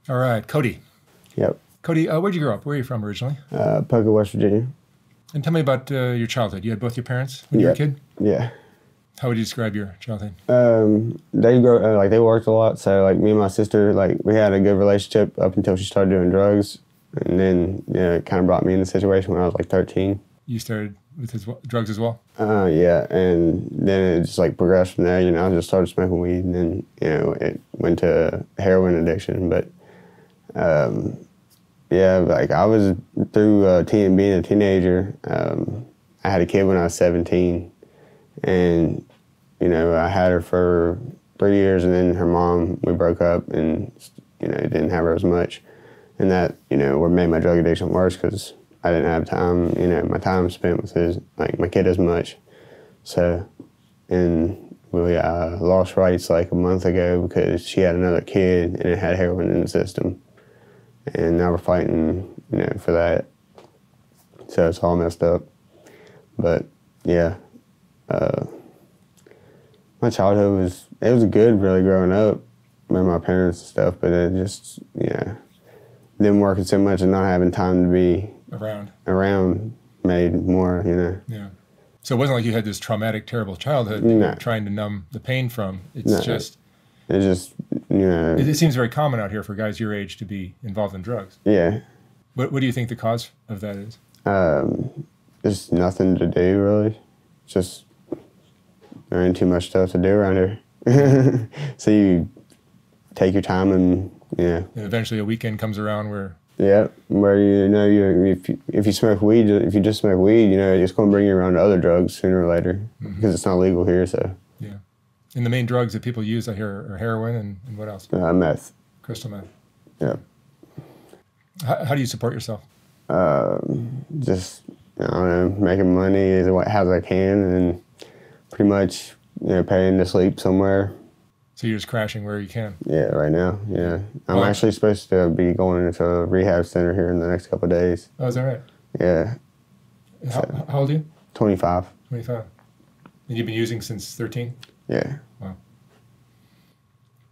All right, Cody. Yep. Cody, where'd you grow up? Where are you from originally? Poca, West Virginia. And tell me about your childhood. You had both your parents when you were a kid? Yeah. How would you describe your childhood? They worked a lot, so like me and my sister, like we had a good relationship up until she started doing drugs, and then it kind of brought me in the situation when I was like 13. You started with drugs as well? Yeah, and then it just like progressed from there. I just started smoking weed, and then it went to heroin addiction. But yeah, like I was through being a teenager. I had a kid when I was 17, and I had her for 3 years, and then her mom, we broke up, and didn't have her as much, and that what made my drug addiction worse because I didn't have time. My time spent with my kid as much. So, and we lost rights like a month ago because she had another kid and it had heroin in the system, and now we're fighting for that. So it's all messed up. But yeah, my childhood was good really growing up with my parents and stuff, but it just them working so much and not having time to be around made more, Yeah. So it wasn't like you had this traumatic, terrible childhood that you're trying to numb the pain from. It seems very common out here for guys your age to be involved in drugs. Yeah. What do you think the cause of that is? There's nothing to do really. Just there ain't too much stuff to do around here. So you take your time and And eventually a weekend comes around where where if you smoke weed, if you just smoke weed, it's going to bring you around to other drugs sooner or later because it's not legal here. So yeah, and the main drugs that people use out here are heroin and what else? Meth, crystal meth. Yeah. How do you support yourself? Just I don't know, making money as I can, and pretty much paying to sleep somewhere. So you're just crashing where you can? Yeah, right now, yeah. I'm actually supposed to be going into a rehab center here in the next couple of days. Oh, is that right? Yeah. How old are you? 25. 25. And you've been using since 13? Yeah. Wow.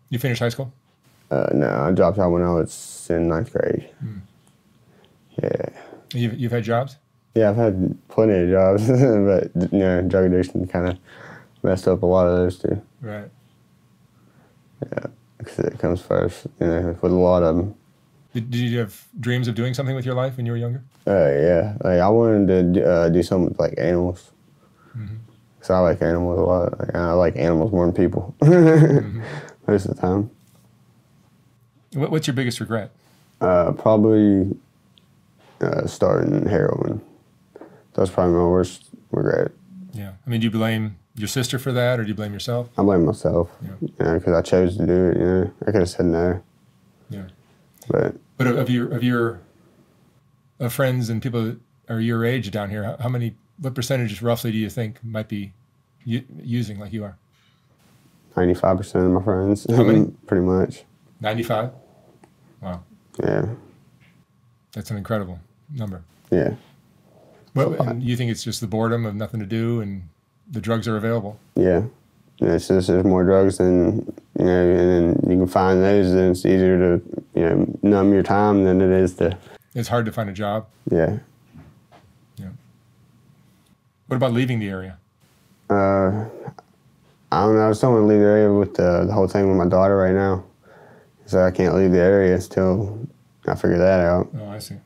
You finished high school? No, I dropped out when I was in 9th grade. Yeah. You've had jobs? Yeah, I've had plenty of jobs, but drug addiction kind of messed up a lot of those too. Right. Yeah, because it comes first, with a lot of them. Did you have dreams of doing something with your life when you were younger? Yeah, like I wanted to do something with like animals. Because I like animals a lot. Like, I like animals more than people most of the time. What's your biggest regret? Probably starting heroin. That's probably my worst regret. Yeah. I mean, do you blame your sister for that, or do you blame yourself? I blame myself. Yeah. Because I chose to do it. I could have said no. Yeah. But of your friends and people that are your age down here, what percentage roughly do you think might be using like you are? 95% of my friends. How many? Pretty much. 95? Wow. Yeah. That's an incredible number. Yeah. Well, and you think it's just the boredom of nothing to do and the drugs are available? Yeah. It's just there's more drugs and then you can find those, and it's easier to, numb your time than it is to... It's hard to find a job? Yeah. Yeah. What about leaving the area? I don't know. I still want to leave the area with the whole thing with my daughter right now. So I can't leave the area until I figure that out. Oh, I see.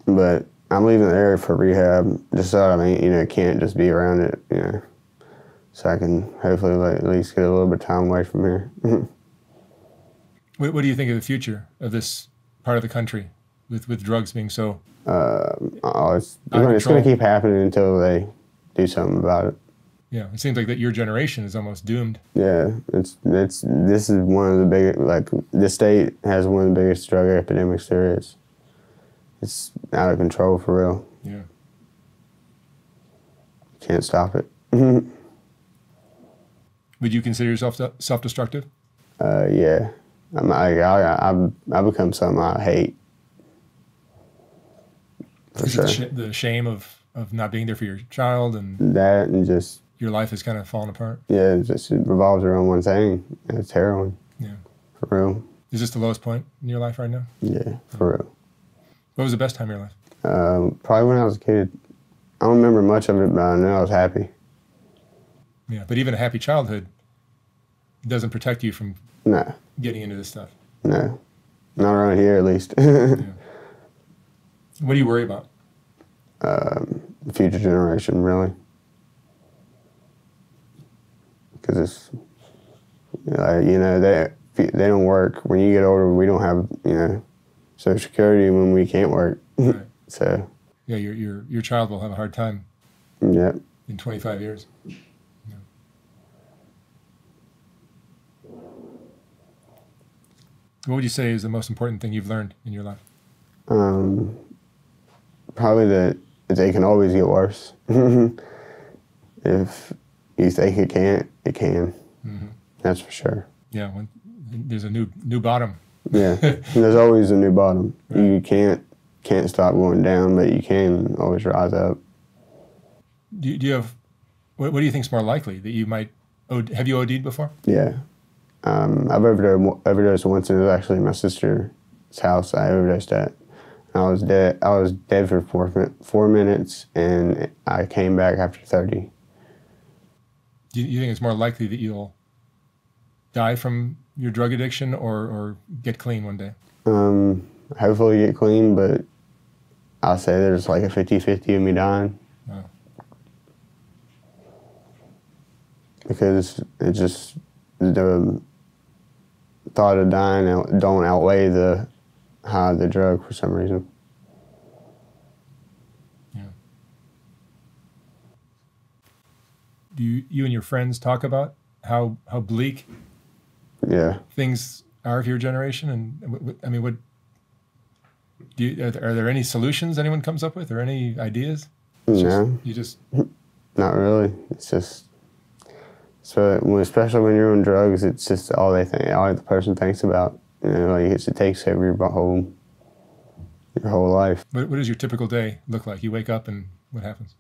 But I'm leaving the area for rehab just so I can't just be around it, so I can hopefully at least get a little bit of time away from here. What do you think of the future of this part of the country with drugs being so it's going to keep happening until they do something about it. Yeah, it seems like that your generation is almost doomed. Yeah, this is one of the biggest, this state has one of the biggest drug epidemics there is. It's out of control for real. Yeah. Can't stop it. Would you consider yourself self-destructive? Yeah. I've become something I hate. For Is sure. it the shame of not being there for your child and that, and just your life has kind of fallen apart? Yeah, it revolves around one thing. And it's heroin. Yeah. For real. Is this the lowest point in your life right now? Yeah, for real. What was the best time of your life? Probably when I was a kid. I don't remember much of it, but I know I was happy. Yeah, but even a happy childhood doesn't protect you from No, getting into this stuff. no. Not around here, at least. Yeah. What do you worry about? The future generation, really. Because it's, you know, they don't work. When you get older, we don't have, you know, Social Security when we can't work. Right. So. Yeah, your child will have a hard time. Yep. In 25 years. Yeah. What would you say is the most important thing you've learned in your life? Probably that they can always get worse. If you think it can't, it can. Mm-hmm. That's for sure. Yeah, when there's a new bottom. Yeah, there's always a new bottom. Right. You can't stop going down, but you can always rise up. Do you have, what do you think is more likely that you might, have you OD'd before? Yeah. I've overdosed once, and it was actually my sister's house I overdosed at. I was dead for 4 minutes, and I came back after 30. Do you think it's more likely that you'll die from your drug addiction or get clean one day? Hopefully get clean, but I'll say there's like a 50-50 of me dying. Oh. Because it just, the thought of dying don't outweigh the high of the drug for some reason. Yeah. Do you and your friends talk about how bleak things are for your generation? And I mean, are there any solutions anyone comes up with, or any ideas? No. Not really. It's just, especially when you're on drugs, it's just all the person thinks about. You know, like it takes over your whole life. What does your typical day look like? You wake up and what happens?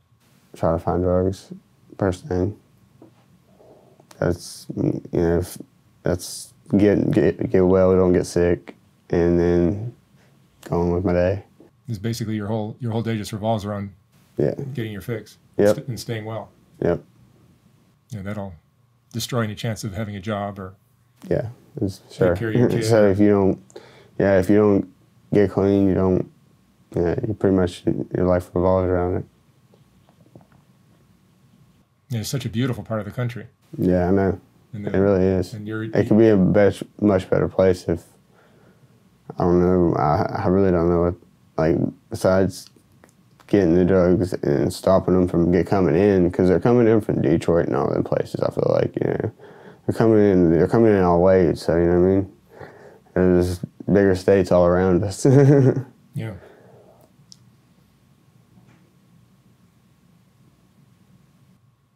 Try to find drugs, first thing. That's, you know, that's get well, don't get sick, and then go on with my day. It's basically your whole day just revolves around getting your fix. Yep. And staying well. Yep. Yeah, that'll destroy any chance of having a job or sure. Take care of your kid. So if you don't get clean, you pretty much, your life revolves around it. Yeah, it's such a beautiful part of the country. Yeah, I know. It really is. And it could be a much better place if, I don't know, I really don't know what, like, besides getting the drugs and stopping them from coming in, because they're coming in from Detroit and all them places, I feel like, you know. They're coming in all ways, so, you know what I mean? There's bigger states all around us. Yeah.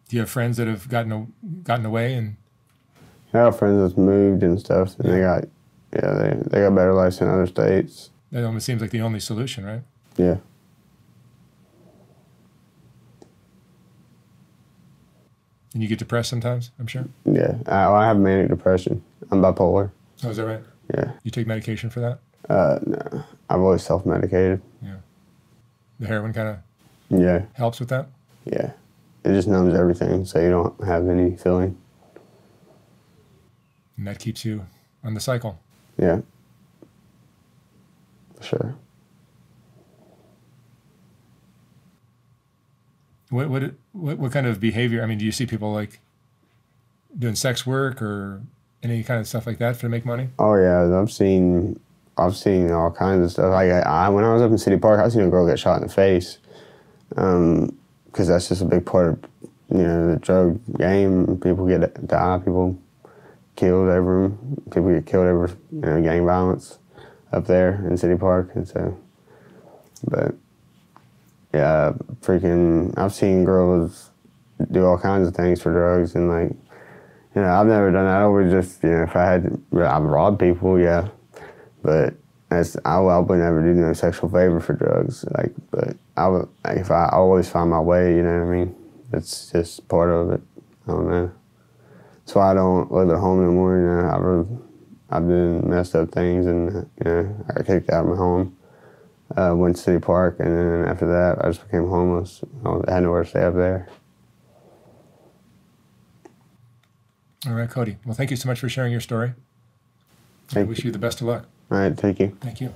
Do you have friends that have gotten away? And I have friends that's moved and stuff, and they got better lives in other states. That almost seems like the only solution, right? Yeah. And you get depressed sometimes, I'm sure? Yeah. I have manic depression. I'm bipolar. Oh, is that right? Yeah. You take medication for that? No. I've always self-medicated. Yeah. The heroin kind of helps with that? Yeah. It just numbs everything, so you don't have any feeling. And that keeps you on the cycle. Yeah. For sure. What kind of behavior? I mean, do you see people like doing sex work or any kind of stuff like that to make money? Oh yeah, I've seen all kinds of stuff. Like when I was up in City Park, I seen a girl get shot in the face, because that's just a big part of, you know, the drug game. People die, people killed over them. People get killed over, you know, gang violence up there in City Park, and so, but. Yeah, I've seen girls do all kinds of things for drugs, and like, you know, I've never done that. I always just, you know, I've robbed people, yeah, but I would never do no sexual favor for drugs, like, but I always find my way, you know what I mean? It's just part of it. I don't know. That's why I don't live at home anymore, you know. I've done messed up things, and I got kicked out of my home. Went to City Park, and then after that, I just became homeless. I had nowhere to stay up there. All right, Cody. Well, thank you so much for sharing your story. I wish you the best of luck. All right, thank you. Thank you.